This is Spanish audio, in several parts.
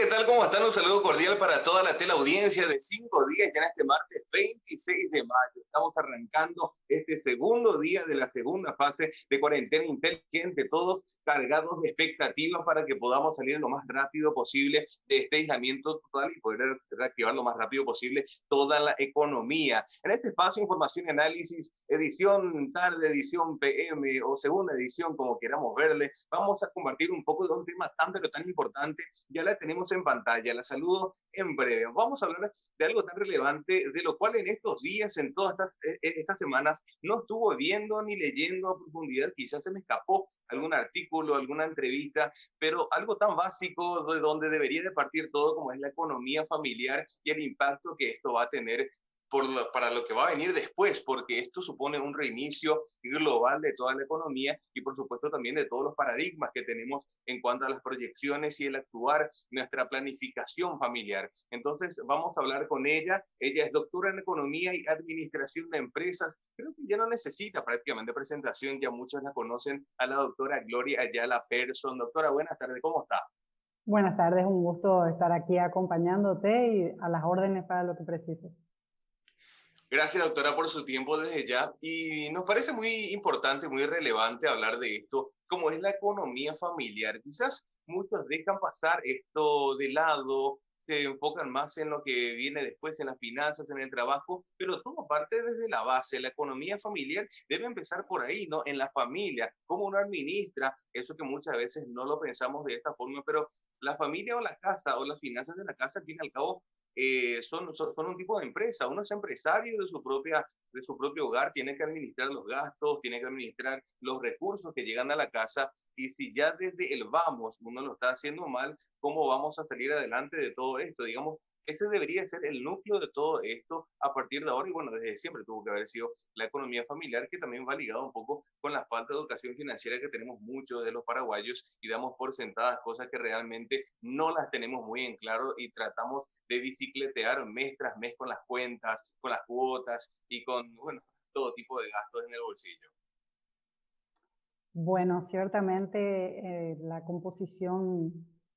tal? ¿Cómo están? Un saludo cordial para toda la teleaudiencia de 5 días ya en este martes 26 de mayo. Estamos arrancando este segundo día de la segunda fase de cuarentena inteligente, todos cargados de expectativas para que podamos salir lo más rápido posible de este aislamiento total y poder reactivar lo más rápido posible toda la economía. En este espacio, información y análisis, edición tarde, edición PM o segunda edición, como queramos verle, vamos a compartir un poco de un tema tan pero tan importante. Ya la tenemos en pantalla, la saludo en breve. Vamos a hablar de algo tan relevante, de lo cual en estos días, en todas estas semanas, no estuvo viendo ni leyendo a profundidad. Quizás se me escapó algún artículo, alguna entrevista, pero algo tan básico de donde debería de partir todo, como es la economía familiar y el impacto que esto va a tener para lo que va a venir después, porque esto supone un reinicio global de toda la economía y por supuesto también de todos los paradigmas que tenemos en cuanto a las proyecciones y el actuar, nuestra planificación familiar. Entonces vamos a hablar con ella. Ella es doctora en economía y administración de empresas. Creo que ya no necesita prácticamente presentación, ya muchos la conocen, a la doctora Gloria Ayala Persson. Doctora, buenas tardes, ¿cómo está? Buenas tardes, un gusto estar aquí acompañándote y a las órdenes para lo que precises. Gracias, doctora, por su tiempo desde ya. Y nos parece muy importante, muy relevante hablar de esto, como es la economía familiar. Quizás muchos dejan pasar esto de lado, se enfocan más en lo que viene después, en las finanzas, en el trabajo, pero todo parte desde la base. La economía familiar debe empezar por ahí, ¿no? En la familia, cómo uno administra, eso que muchas veces no lo pensamos de esta forma, pero la familia o la casa o las finanzas de la casa, al fin y al cabo, son un tipo de empresa. Uno es empresario de su propio hogar, tiene que administrar los gastos, tiene que administrar los recursos que llegan a la casa, y si ya desde el vamos uno lo está haciendo mal, ¿cómo vamos a salir adelante de todo esto? Digamos, ese debería ser el núcleo de todo esto a partir de ahora, y bueno, desde siempre tuvo que haber sido la economía familiar, que también va ligado un poco con la falta de educación financiera que tenemos muchos de los paraguayos y damos por sentadas cosas que realmente no las tenemos muy en claro y tratamos de bicicletear mes tras mes con las cuentas, con las cuotas y con, bueno, todo tipo de gastos en el bolsillo. Bueno, ciertamente la composición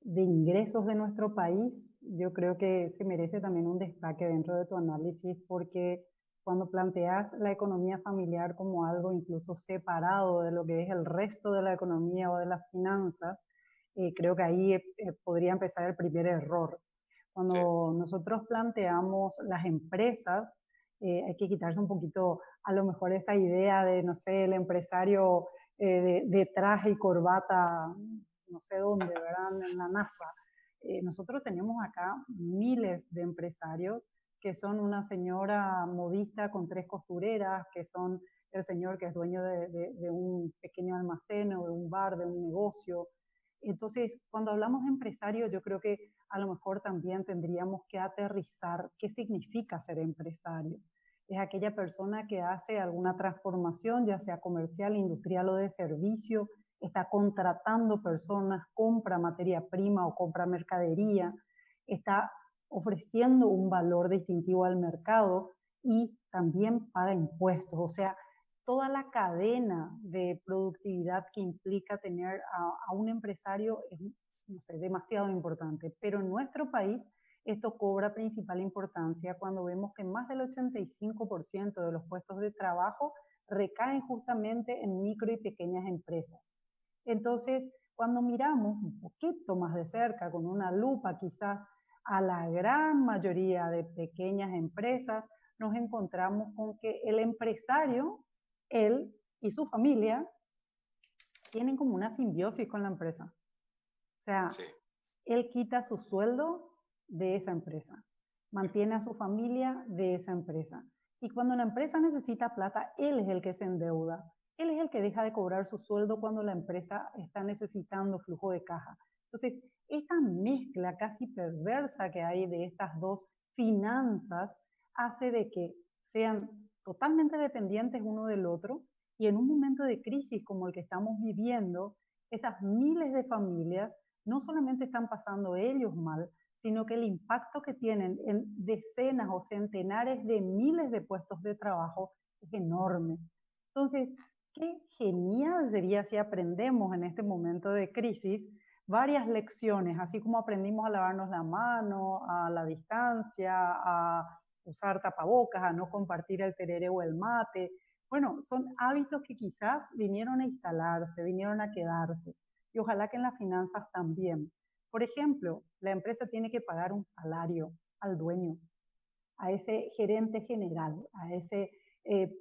de ingresos de nuestro país, yo creo que se merece también un destaque dentro de tu análisis, porque cuando planteas la economía familiar como algo incluso separado de lo que es el resto de la economía o de las finanzas, creo que ahí podría empezar el primer error. Sí. Cuando nosotros planteamos las empresas, hay que quitarse un poquito a lo mejor esa idea de, no sé, el empresario de traje y corbata, no sé dónde, ¿verdad? En la NASA. Nosotros tenemos acá miles de empresarios que son una señora modista con 3 costureras, que son el señor que es dueño de un pequeño almacén o de un bar, de un negocio. Entonces, cuando hablamos de empresario, yo creo que a lo mejor también tendríamos que aterrizar qué significa ser empresario. Es aquella persona que hace alguna transformación, ya sea comercial, industrial o de servicio, está contratando personas, compra materia prima o compra mercadería, está ofreciendo un valor distintivo al mercado y también paga impuestos. O sea, toda la cadena de productividad que implica tener a un empresario es, no sé, demasiado importante. Pero en nuestro país esto cobra principal importancia cuando vemos que más del 85% de los puestos de trabajo recaen justamente en micro y pequeñas empresas. Entonces, cuando miramos un poquito más de cerca, con una lupa quizás, a la gran mayoría de pequeñas empresas, nos encontramos con que el empresario, él y su familia, tienen como una simbiosis con la empresa. O sea, Sí. él quita su sueldo de esa empresa, mantiene a su familia de esa empresa. Y cuando la empresa necesita plata, él es el que se endeuda. Él es el que deja de cobrar su sueldo cuando la empresa está necesitando flujo de caja. Entonces, esta mezcla casi perversa que hay de estas dos finanzas hace de que sean totalmente dependientes uno del otro, y en un momento de crisis como el que estamos viviendo, esas miles de familias no solamente están pasando ellos mal, sino que el impacto que tienen en decenas o centenares de miles de puestos de trabajo es enorme. Entonces, qué genial sería si aprendemos en este momento de crisis varias lecciones, así como aprendimos a lavarnos la mano, a la distancia, a usar tapabocas, a no compartir el tereré o el mate. Bueno, son hábitos que quizás vinieron a instalarse, vinieron a quedarse. Y ojalá que en las finanzas también. Por ejemplo, la empresa tiene que pagar un salario al dueño, a ese gerente general, a ese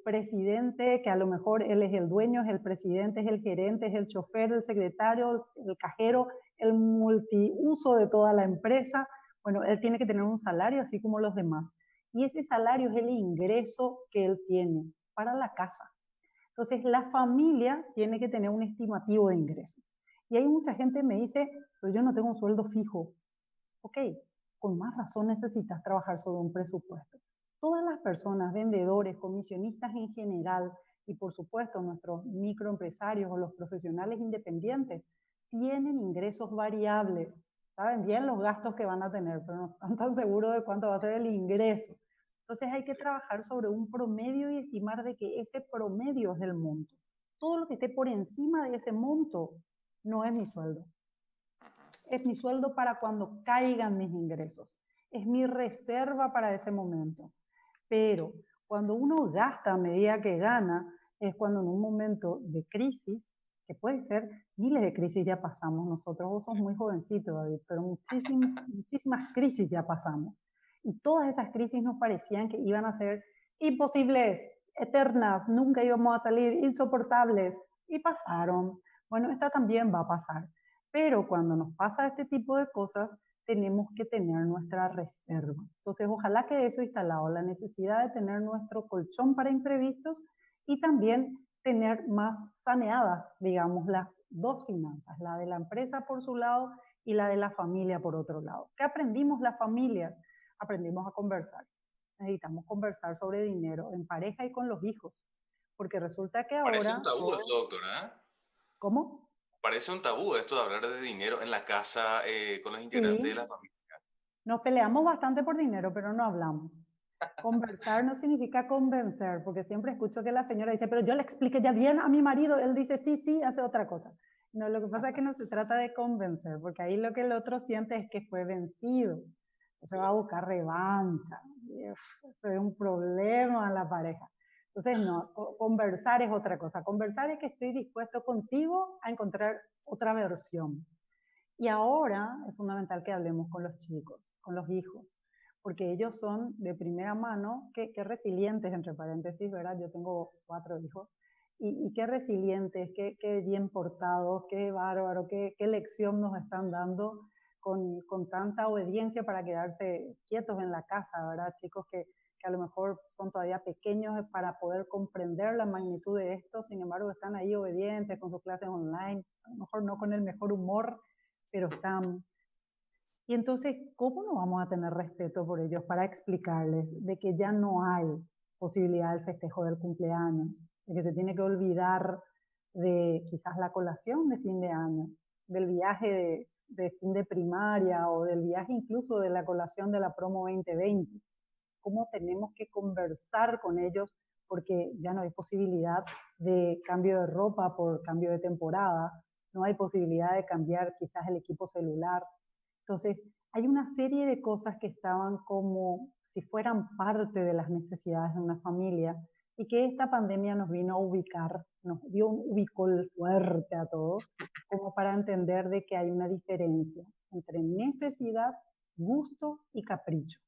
presidente que a lo mejor él es el dueño, es el presidente, es el gerente, es el chofer, el secretario, el cajero, el multiuso de toda la empresa. Bueno, él tiene que tener un salario así como los demás. Y ese salario es el ingreso que él tiene para la casa. Entonces, la familia tiene que tener un estimativo de ingresos. Y hay mucha gente que me dice, pero yo no tengo un sueldo fijo. Ok, con más razón necesitas trabajar sobre un presupuesto. Todas las personas, vendedores, comisionistas en general, y por supuesto nuestros microempresarios o los profesionales independientes, tienen ingresos variables. Saben bien los gastos que van a tener, pero no están tan seguros de cuánto va a ser el ingreso. Entonces hay que trabajar sobre un promedio y estimar de que ese promedio es el monto. Todo lo que esté por encima de ese monto no es mi sueldo. Es mi sueldo para cuando caigan mis ingresos. Es mi reserva para ese momento. Pero cuando uno gasta a medida que gana, es cuando en un momento de crisis, que puede ser miles de crisis ya pasamos nosotros, vos sos muy jovencito, David, pero muchísimas crisis ya pasamos. Y todas esas crisis nos parecían que iban a ser imposibles, eternas, nunca íbamos a salir, insoportables, y pasaron. Bueno, esta también va a pasar. Pero cuando nos pasa este tipo de cosas, tenemos que tener nuestra reserva. Entonces, ojalá quede eso instalado, la necesidad de tener nuestro colchón para imprevistos y también tener más saneadas, digamos, las dos finanzas, la de la empresa por su lado y la de la familia por otro lado. ¿Qué aprendimos las familias? Aprendimos a conversar. Necesitamos conversar sobre dinero en pareja y con los hijos, porque resulta que Parece ahora... un tabú esto, doctora, ¿eh? ¿Cómo? Parece un tabú esto de hablar de dinero en la casa con los integrantes de la Sí, familia. nos peleamos bastante por dinero, pero no hablamos. Conversar no significa convencer, porque siempre escucho que la señora dice, pero yo le expliqué ya bien a mi marido, él dice sí, sí, hace otra cosa. No, lo que pasa es que no se trata de convencer, porque ahí lo que el otro siente es que fue vencido. Se va a buscar revancha. Eso es un problema en la pareja. Entonces, no, conversar es otra cosa. Conversar es que estoy dispuesto contigo a encontrar otra versión. Y ahora es fundamental que hablemos con los chicos, con los hijos, porque ellos son de primera mano, qué resilientes, entre paréntesis, ¿verdad? Yo tengo 4 hijos, y qué resilientes, qué bien portados, qué bárbaro, qué lección nos están dando con tanta obediencia para quedarse quietos en la casa, ¿verdad? Chicos que a lo mejor son todavía pequeños para poder comprender la magnitud de esto, sin embargo están ahí obedientes con sus clases online, a lo mejor no con el mejor humor, pero están... Y entonces, ¿cómo no vamos a tener respeto por ellos para explicarles de que ya no hay posibilidad del festejo del cumpleaños, de que se tiene que olvidar de quizás la colación de fin de año, del viaje de fin de primaria o del viaje incluso de la colación de la promo 2020? ¿Cómo tenemos que conversar con ellos porque ya no hay posibilidad de cambio de ropa por cambio de temporada, no hay posibilidad de cambiar quizás el equipo celular? Entonces, hay una serie de cosas que estaban como si fueran parte de las necesidades de una familia y que esta pandemia nos vino a ubicar, nos dio un ubicol fuerte a todos, como para entender de que hay una diferencia entre necesidad, gusto y capricho.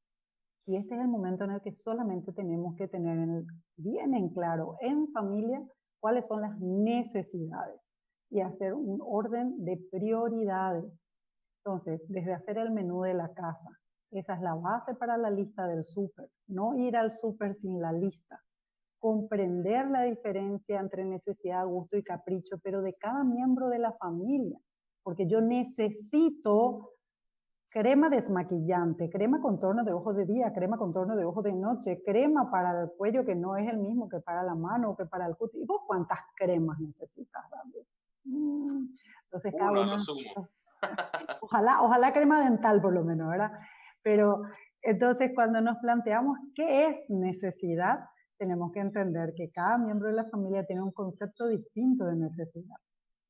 Y este es el momento en el que solamente tenemos que tener bien en claro en familia cuáles son las necesidades y hacer un orden de prioridades. Entonces, desde hacer el menú de la casa, esa es la base para la lista del súper. No ir al súper sin la lista. Comprender la diferencia entre necesidad, gusto y capricho, pero de cada miembro de la familia. Porque yo necesito crema desmaquillante, crema contorno de ojos de día, crema contorno de ojos de noche, crema para el cuello que no es el mismo que para la mano o que para el cutis. ¿Y vos cuántas cremas necesitas, David? Entonces cada Uno a uno lo de sumo. nosotros, ojalá crema dental por lo menos, ¿verdad? Pero entonces cuando nos planteamos qué es necesidad, tenemos que entender que cada miembro de la familia tiene un concepto distinto de necesidad.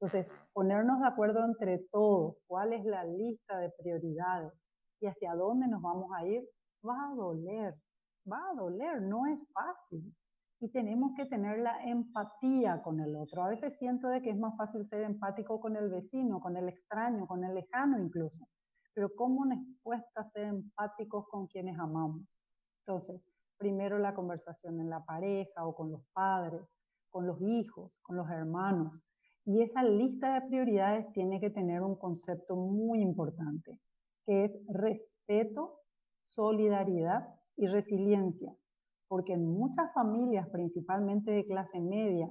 Entonces, ponernos de acuerdo entre todos, cuál es la lista de prioridades y hacia dónde nos vamos a ir, va a doler, no es fácil. Y tenemos que tener la empatía con el otro. A veces siento de que es más fácil ser empático con el vecino, con el extraño, con el lejano incluso. Pero ¿cómo nos cuesta ser empáticos con quienes amamos? Entonces, primero la conversación en la pareja o con los padres, con los hijos, con los hermanos. Y esa lista de prioridades tiene que tener un concepto muy importante, que es respeto, solidaridad y resiliencia. Porque en muchas familias, principalmente de clase media,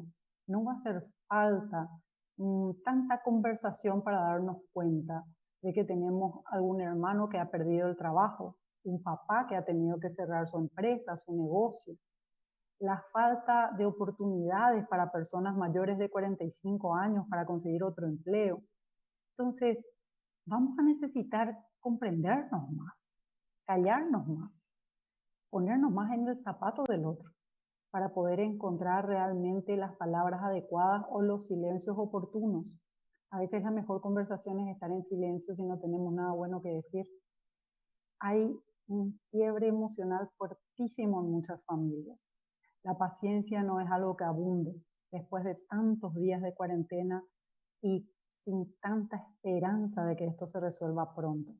no va a hacer falta tanta conversación para darnos cuenta de que tenemos algún hermano que ha perdido el trabajo, un papá que ha tenido que cerrar su empresa, su negocio, la falta de oportunidades para personas mayores de 45 años para conseguir otro empleo. Entonces, vamos a necesitar comprendernos más, callarnos más, ponernos más en el zapato del otro para poder encontrar realmente las palabras adecuadas o los silencios oportunos. A veces la mejor conversación es estar en silencio si no tenemos nada bueno que decir. Hay un quiebre emocional fuertísimo en muchas familias. La paciencia no es algo que abunde después de tantos días de cuarentena y sin tanta esperanza de que esto se resuelva pronto.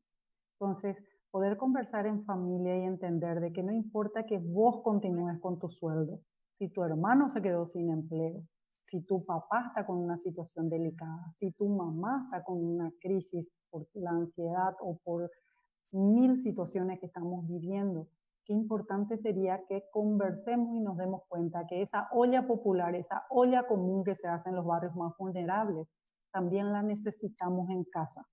Entonces, poder conversar en familia y entender de que no importa que vos continúes con tu sueldo, si tu hermano se quedó sin empleo, si tu papá está con una situación delicada, si tu mamá está con una crisis por la ansiedad o por 1000 situaciones que estamos viviendo, qué importante sería que conversemos y nos demos cuenta que esa olla popular, esa olla común que se hace en los barrios más vulnerables, también la necesitamos en casa.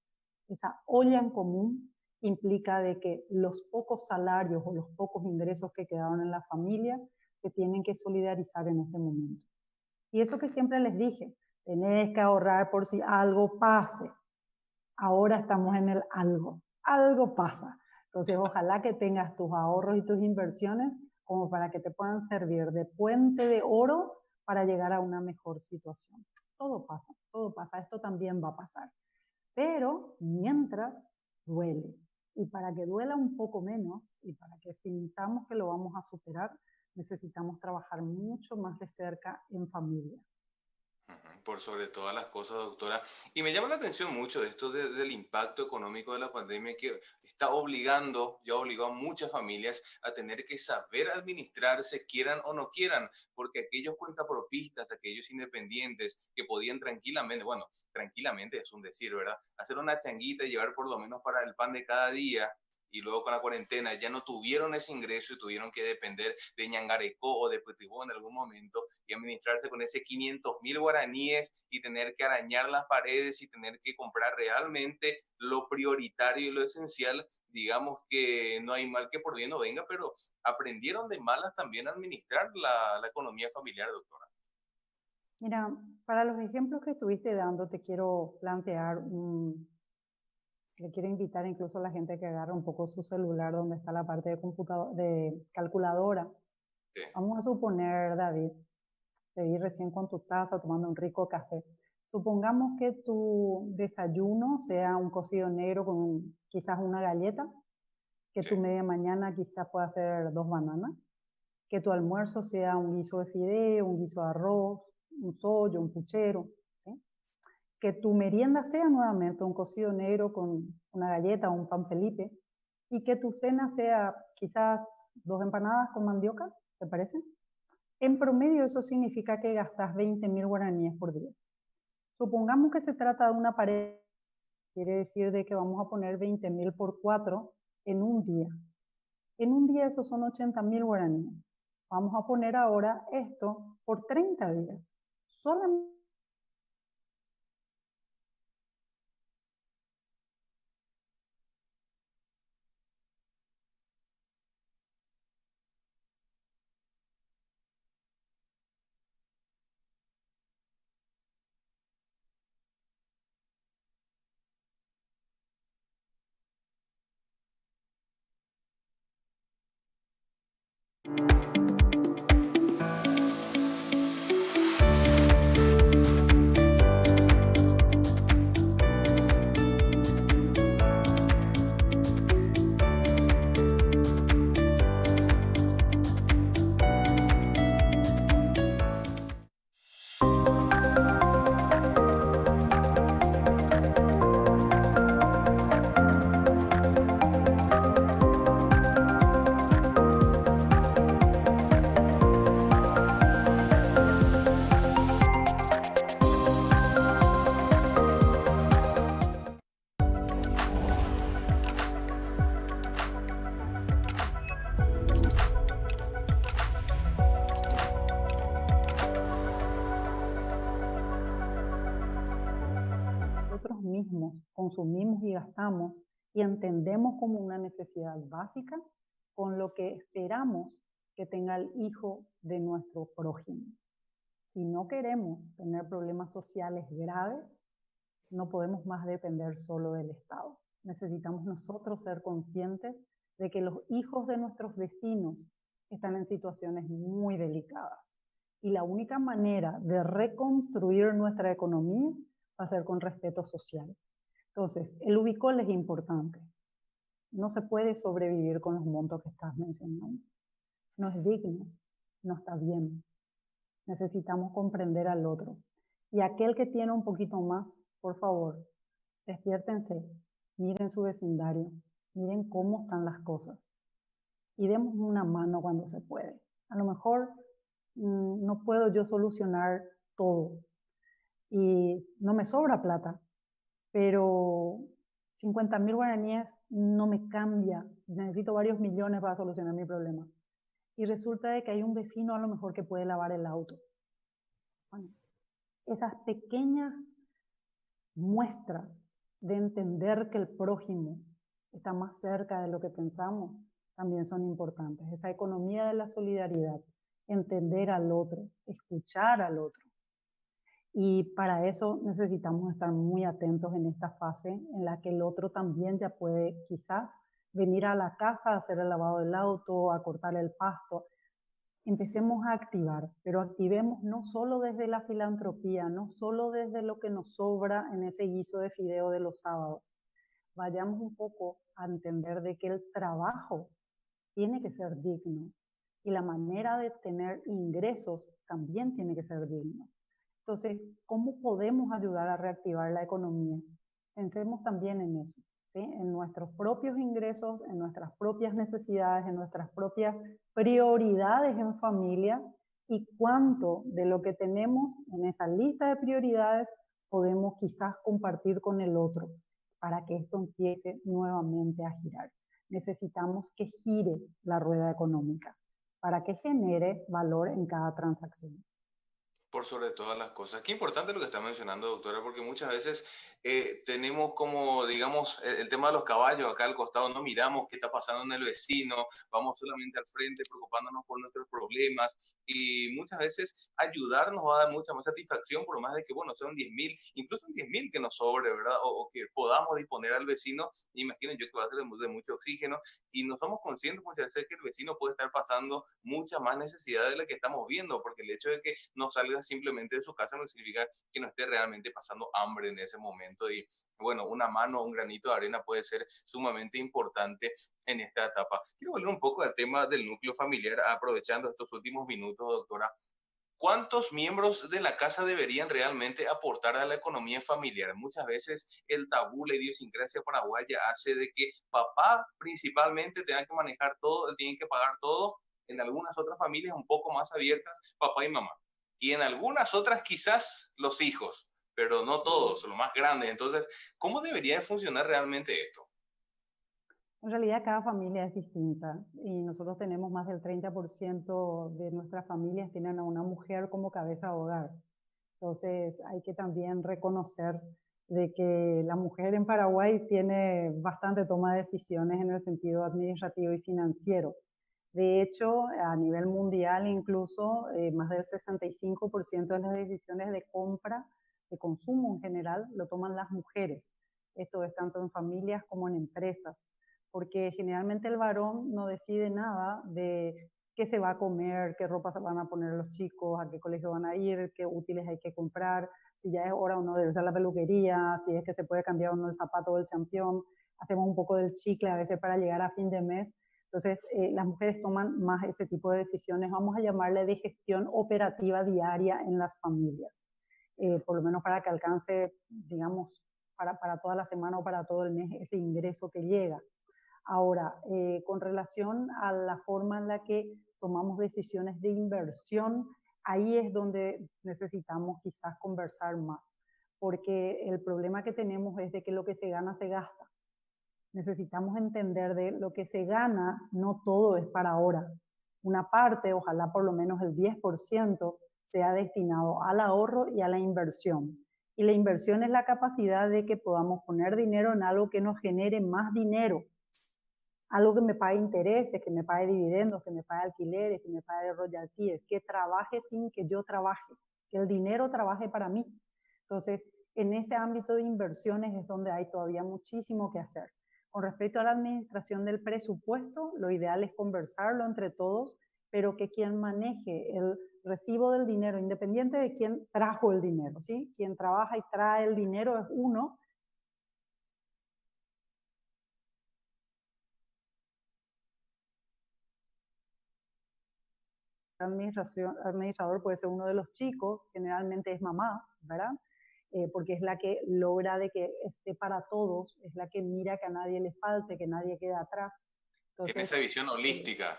Esa olla en común implica de que los pocos salarios o los pocos ingresos que quedaron en la familia se tienen que solidarizar en este momento. Y eso que siempre les dije, tenés que ahorrar por si algo pase. Ahora estamos en el algo pasa. Entonces, ojalá que tengas tus ahorros y tus inversiones como para que te puedan servir de puente de oro para llegar a una mejor situación. Todo pasa, esto también va a pasar. Pero mientras duele. Y para que duela un poco menos y para que sintamos que lo vamos a superar, necesitamos trabajar mucho más de cerca en familia. Por sobre todas las cosas, doctora. Y me llama la atención mucho esto del impacto económico de la pandemia que está ya obligó a muchas familias a tener que saber administrarse, quieran o no quieran, porque aquellos cuentapropistas, aquellos independientes que podían tranquilamente, bueno, tranquilamente es un decir, ¿verdad? Hacer una changuita y llevar por lo menos para el pan de cada día, y luego con la cuarentena ya no tuvieron ese ingreso y tuvieron que depender de Ñangarecó o de Petibó en algún momento y administrarse con ese 500.000 guaraníes y tener que arañar las paredes y tener que comprar realmente lo prioritario y lo esencial. Digamos que no hay mal que por bien no venga, pero aprendieron de malas también a administrar la economía familiar, doctora. Mira, para los ejemplos que estuviste dando, te quiero plantear le quiero invitar incluso a la gente que agarre un poco su celular donde está la parte de calculadora. Sí. Vamos a suponer, David, te vi recién con tu taza tomando un rico café. Supongamos que tu desayuno sea un cocido negro con quizás una galleta, que tu media mañana quizás pueda ser 2 bananas, que tu almuerzo sea un guiso de fideo, un guiso de arroz, un sollo, un puchero, ¿sí? Que tu merienda sea nuevamente un cocido negro con una galleta o un pan Felipe, y que tu cena sea quizás 2 empanadas con mandioca, ¿te parece? En promedio eso significa que gastas 20.000 guaraníes por día. Supongamos que se trata de una pareja, quiere decir de que vamos a poner 20.000 por 4 en un día. En un día esos son 80.000 guaraníes. Vamos a poner ahora esto por 30 días. Solamente mismos consumimos y gastamos y entendemos como una necesidad básica con lo que esperamos que tenga el hijo de nuestro prójimo. Si no queremos tener problemas sociales graves, no podemos más depender solo del Estado. Necesitamos nosotros ser conscientes de que los hijos de nuestros vecinos están en situaciones muy delicadas. Y la única manera de reconstruir nuestra economía va a ser con respeto social. Entonces, el ubicol es importante. No se puede sobrevivir con los montos que estás mencionando. No es digno, no está bien. Necesitamos comprender al otro. Y aquel que tiene un poquito más, por favor, despiértense, miren su vecindario, miren cómo están las cosas y demos una mano cuando se puede. A lo mejor no puedo yo solucionar todo y no me sobra plata, pero 50.000 guaraníes no me cambia. Necesito varios millones para solucionar mi problema. Y resulta de que hay un vecino a lo mejor que puede lavar el auto. Bueno, esas pequeñas muestras de entender que el prójimo está más cerca de lo que pensamos también son importantes. Esa economía de la solidaridad, entender al otro, escuchar al otro. Y para eso necesitamos estar muy atentos en esta fase en la que el otro también ya puede quizás venir a la casa a hacer el lavado del auto, a cortar el pasto. Empecemos a activar, pero activemos no solo desde la filantropía, no solo desde lo que nos sobra en ese guiso de fideo de los sábados. Vayamos un poco a entender de que el trabajo tiene que ser digno y la manera de tener ingresos también tiene que ser digno. Entonces, ¿cómo podemos ayudar a reactivar la economía? Pensemos también en eso, ¿sí? En nuestros propios ingresos, en nuestras propias necesidades, en nuestras propias prioridades en familia y cuánto de lo que tenemos en esa lista de prioridades podemos quizás compartir con el otro para que esto empiece nuevamente a girar. Necesitamos que gire la rueda económica para que genere valor en cada transacción. Por sobre todas las cosas. Qué importante lo que está mencionando, doctora, porque muchas veces tenemos como, digamos, el tema de los caballos acá al costado, no miramos qué está pasando en el vecino, vamos solamente al frente preocupándonos por nuestros problemas y muchas veces ayudar nos va a dar mucha más satisfacción, por más de que, bueno, sean 10.000, incluso un 10.000 que nos sobre, ¿verdad? O que podamos disponer al vecino, imaginen yo que va a ser de mucho oxígeno y no somos conscientes muchas veces que el vecino puede estar pasando mucha más necesidad de la que estamos viendo, porque el hecho de que no salga simplemente de su casa no significa que no esté realmente pasando hambre en ese momento y bueno, una mano, un granito de arena puede ser sumamente importante en esta etapa. Quiero volver un poco al tema del núcleo familiar, aprovechando estos últimos minutos, doctora. ¿Cuántos miembros de la casa deberían realmente aportar a la economía familiar? Muchas veces el tabú, la idiosincrasia paraguaya hace de que papá principalmente tenga que manejar todo, tienen que pagar todo. En algunas otras familias un poco más abiertas, papá y mamá. Y en algunas otras quizás los hijos, pero no todos, los más grandes. Entonces, ¿cómo debería de funcionar realmente esto? En realidad cada familia es distinta y nosotros tenemos más del 30% de nuestras familias tienen a una mujer como cabeza de hogar. Entonces hay que también reconocer de que la mujer en Paraguay tiene bastante toma de decisiones en el sentido administrativo y financiero. De hecho, a nivel mundial incluso, más del 65% de las decisiones de compra, de consumo en general, lo toman las mujeres. Esto es tanto en familias como en empresas, porque generalmente el varón no decide nada de qué se va a comer, qué ropa se van a poner los chicos, a qué colegio van a ir, qué útiles hay que comprar, si ya es hora o no de irse a la peluquería, si es que se puede cambiar o no el zapato o el champión. Hacemos un poco del chicle a veces para llegar a fin de mes. Entonces, las mujeres toman más ese tipo de decisiones, vamos a llamarle de gestión operativa diaria en las familias, por lo menos para que alcance, digamos, para toda la semana o para todo el mes ese ingreso que llega. Ahora, con relación a la forma en la que tomamos decisiones de inversión, ahí es donde necesitamos quizás conversar más, porque el problema que tenemos es de que lo que se gana se gasta. Necesitamos entender de lo que se gana, no todo es para ahora. Una parte, ojalá por lo menos el 10%, sea destinado al ahorro y a la inversión. Y la inversión es la capacidad de que podamos poner dinero en algo que nos genere más dinero, algo que me pague intereses, que me pague dividendos, que me pague alquileres, que me pague royalties, que trabaje sin que yo trabaje, que el dinero trabaje para mí. Entonces, en ese ámbito de inversiones es donde hay todavía muchísimo que hacer. Con respecto a la administración del presupuesto, lo ideal es conversarlo entre todos, pero que quien maneje el recibo del dinero, independiente de quién trajo el dinero, ¿sí? Quien trabaja y trae el dinero es uno. Administrador puede ser uno de los chicos, generalmente es mamá, ¿verdad? Porque es la que logra de que esté para todos, es la que mira que a nadie le falte, que nadie quede atrás. Tiene Entonces, esa visión holística.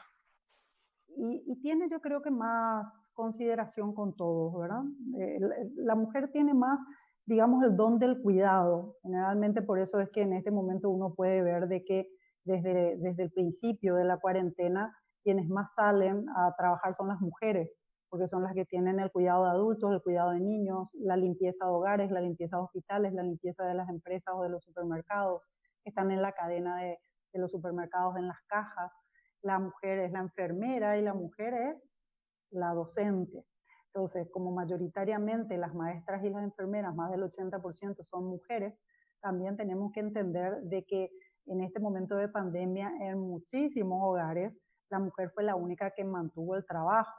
y tiene yo creo que más consideración con todos, ¿verdad? La mujer tiene más, digamos, el don del cuidado. Generalmente por eso es que en este momento uno puede ver de que desde el principio de la cuarentena, quienes más salen a trabajar son las mujeres, porque son las que tienen el cuidado de adultos, el cuidado de niños, la limpieza de hogares, la limpieza de hospitales, la limpieza de las empresas o de los supermercados, están en la cadena de los supermercados, en las cajas. La mujer es la enfermera y la mujer es la docente. Entonces, como mayoritariamente las maestras y las enfermeras, más del 80% son mujeres, también tenemos que entender de que en este momento de pandemia, en muchísimos hogares, la mujer fue la única que mantuvo el trabajo.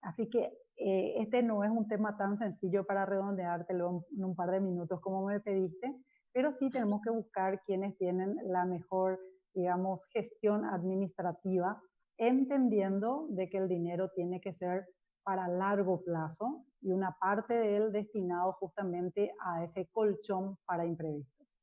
Así que este no es un tema tan sencillo para redondeártelo en un par de minutos como me pediste, pero sí tenemos que buscar quienes tienen la mejor, digamos, gestión administrativa, entendiendo de que el dinero tiene que ser para largo plazo y una parte de él destinado justamente a ese colchón para imprevistos.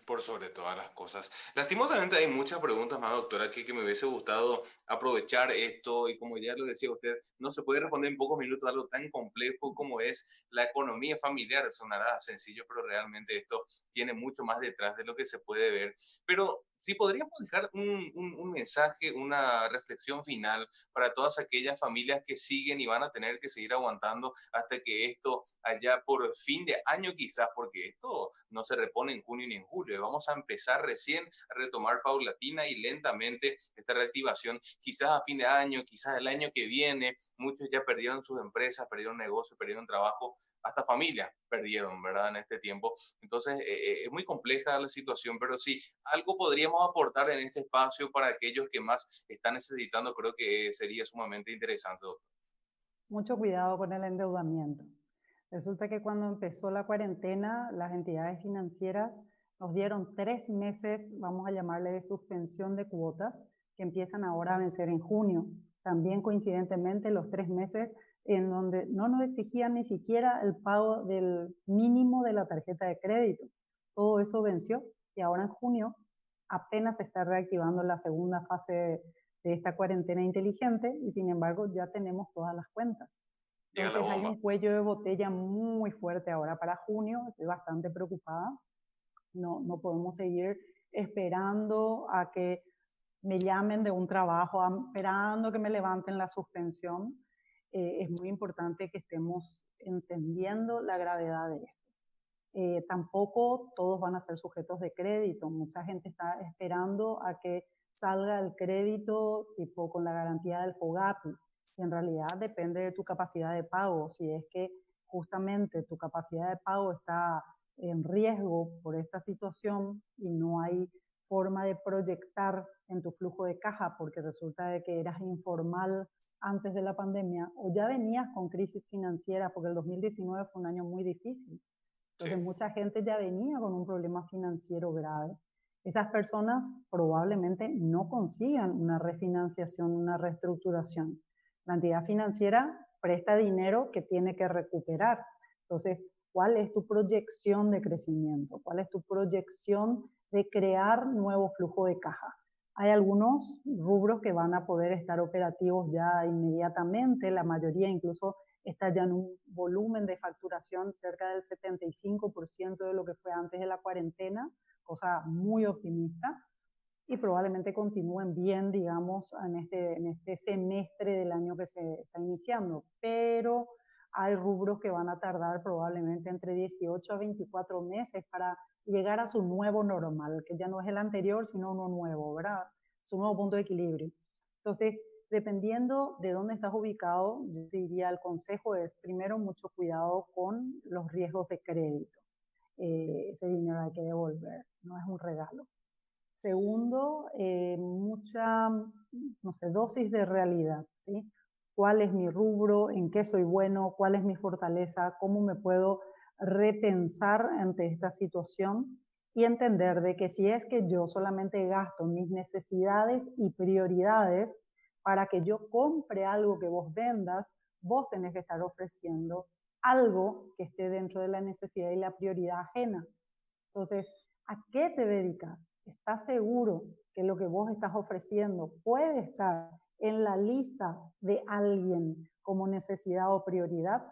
Por sobre todas las cosas. Lastimosamente hay muchas preguntas más, doctora, que me hubiese gustado aprovechar esto y como ya lo decía usted, no se puede responder en pocos minutos algo tan complejo como es la economía familiar. Sonará sencillo, pero realmente esto tiene mucho más detrás de lo que se puede ver. Pero si podríamos dejar un mensaje, una reflexión final para todas aquellas familias que siguen y van a tener que seguir aguantando hasta que esto allá por fin de año quizás, porque esto no se repone en junio ni en julio. Vamos a empezar recién a retomar paulatina y lentamente esta reactivación, quizás a fin de año, quizás el año que viene. Muchos ya perdieron sus empresas, perdieron negocios, perdieron trabajo, hasta familia perdieron, ¿verdad? En este tiempo. Entonces, es muy compleja la situación, pero sí, algo podríamos aportar en este espacio para aquellos que más están necesitando, creo que sería sumamente interesante, doctor. Mucho cuidado con el endeudamiento. Resulta que cuando empezó la cuarentena, las entidades financieras nos dieron 3 meses, vamos a llamarle de suspensión de cuotas, que empiezan ahora a vencer en junio. También coincidentemente los 3 meses en donde no nos exigían ni siquiera el pago del mínimo de la tarjeta de crédito. Todo eso venció y ahora en junio apenas se está reactivando la segunda fase de esta cuarentena inteligente y sin embargo ya tenemos todas las cuentas. Llega la Entonces hay bomba. un cuello de botella muy fuerte ahora para junio, estoy bastante preocupada, no podemos seguir esperando a que me llamen de un trabajo, esperando que me levanten la suspensión. Es muy importante que estemos entendiendo la gravedad de esto. Tampoco todos van a ser sujetos de crédito. Mucha gente está esperando a que salga el crédito tipo con la garantía del FOGAPI. Y en realidad depende de tu capacidad de pago. Si es que justamente tu capacidad de pago está en riesgo por esta situación y no hay forma de proyectar en tu flujo de caja porque resulta de que eras informal antes de la pandemia o ya venías con crisis financiera porque el 2019 fue un año muy difícil. Sí. Entonces mucha gente ya venía con un problema financiero grave. Esas personas probablemente no consigan una refinanciación, una reestructuración. La entidad financiera presta dinero que tiene que recuperar. Entonces, ¿cuál es tu proyección de crecimiento? ¿Cuál es tu proyección de crear nuevo flujo de caja? Hay algunos rubros que van a poder estar operativos ya inmediatamente, la mayoría incluso está ya en un volumen de facturación cerca del 75% de lo que fue antes de la cuarentena, cosa muy optimista, y probablemente continúen bien, digamos, en este semestre del año que se está iniciando. Pero hay rubros que van a tardar probablemente entre 18 a 24 meses para llegar a su nuevo normal, que ya no es el anterior, sino uno nuevo, ¿verdad? Su nuevo punto de equilibrio. Entonces, dependiendo de dónde estás ubicado, yo te diría, el consejo es primero mucho cuidado con los riesgos de crédito. Ese dinero hay que devolver, no es un regalo. Segundo, mucha, no sé, dosis de realidad, ¿sí? ¿Cuál es mi rubro? ¿En qué soy bueno? ¿Cuál es mi fortaleza? ¿Cómo me puedo repensar ante esta situación? Y entender de que si es que yo solamente gasto mis necesidades y prioridades para que yo compre algo que vos vendas, vos tenés que estar ofreciendo algo que esté dentro de la necesidad y la prioridad ajena. Entonces, ¿a qué te dedicas? ¿Estás seguro que lo que vos estás ofreciendo puede estar en la lista de alguien como necesidad o prioridad?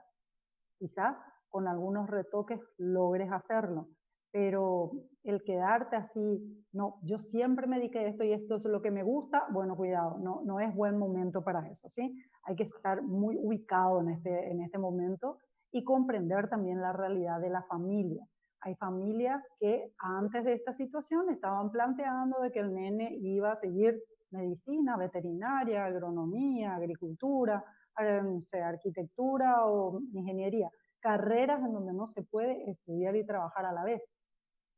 Quizás con algunos retoques logres hacerlo, pero el quedarte así, no, yo siempre me dediqué a esto y esto es lo que me gusta, bueno, cuidado, no, no es buen momento para eso, ¿sí? Hay que estar muy ubicado en este momento y comprender también la realidad de la familia. Hay familias que antes de esta situación estaban planteando de que el nene iba a seguir medicina, veterinaria, agronomía, agricultura, no sé, arquitectura o ingeniería, carreras en donde no se puede estudiar y trabajar a la vez.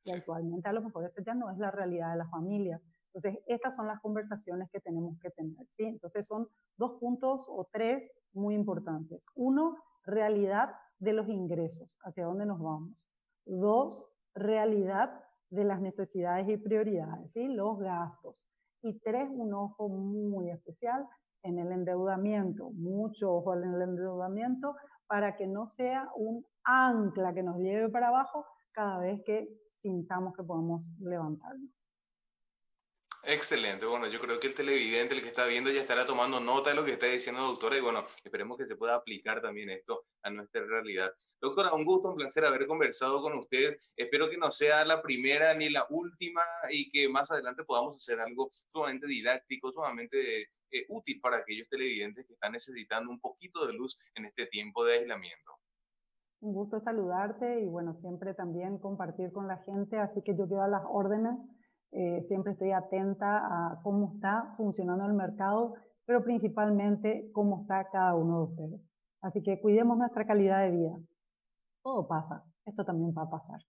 Y actualmente a lo mejor esa ya no es la realidad de la familia. Entonces, estas son las conversaciones que tenemos que tener, ¿sí? Entonces, son dos puntos o tres muy importantes. Uno, realidad de los ingresos, hacia dónde nos vamos. Dos, realidad de las necesidades y prioridades, ¿sí? Los gastos. Y tres, un ojo muy especial en el endeudamiento, mucho ojo en el endeudamiento para que no sea un ancla que nos lleve para abajo cada vez que sintamos que podemos levantarnos. Excelente. Bueno, yo creo que el televidente, el que está viendo, ya estará tomando nota de lo que está diciendo la doctora y bueno, esperemos que se pueda aplicar también esto a nuestra realidad. Doctora, un gusto, un placer haber conversado con usted. Espero que no sea la primera ni la última y que más adelante podamos hacer algo sumamente didáctico, sumamente útil para aquellos televidentes que están necesitando un poquito de luz en este tiempo de aislamiento. Un gusto saludarte y bueno, siempre también compartir con la gente, así que yo quedo a las órdenes, siempre estoy atenta a cómo está funcionando el mercado, pero principalmente cómo está cada uno de ustedes. Así que cuidemos nuestra calidad de vida. Todo pasa, esto también va a pasar.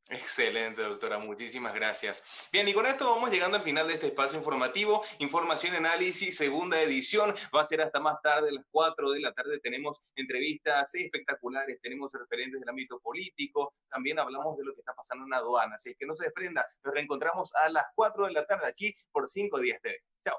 Excelente, doctora. Muchísimas gracias. Bien, y con esto vamos llegando al final de este espacio informativo. Información y análisis, segunda edición. Va a ser hasta más tarde, a las 4 de la tarde. Tenemos entrevistas espectaculares, tenemos referentes del ámbito político. También hablamos de lo que está pasando en la aduana. Así es que no se desprenda. Nos reencontramos a las 4 de la tarde aquí por 5 días TV. Chao.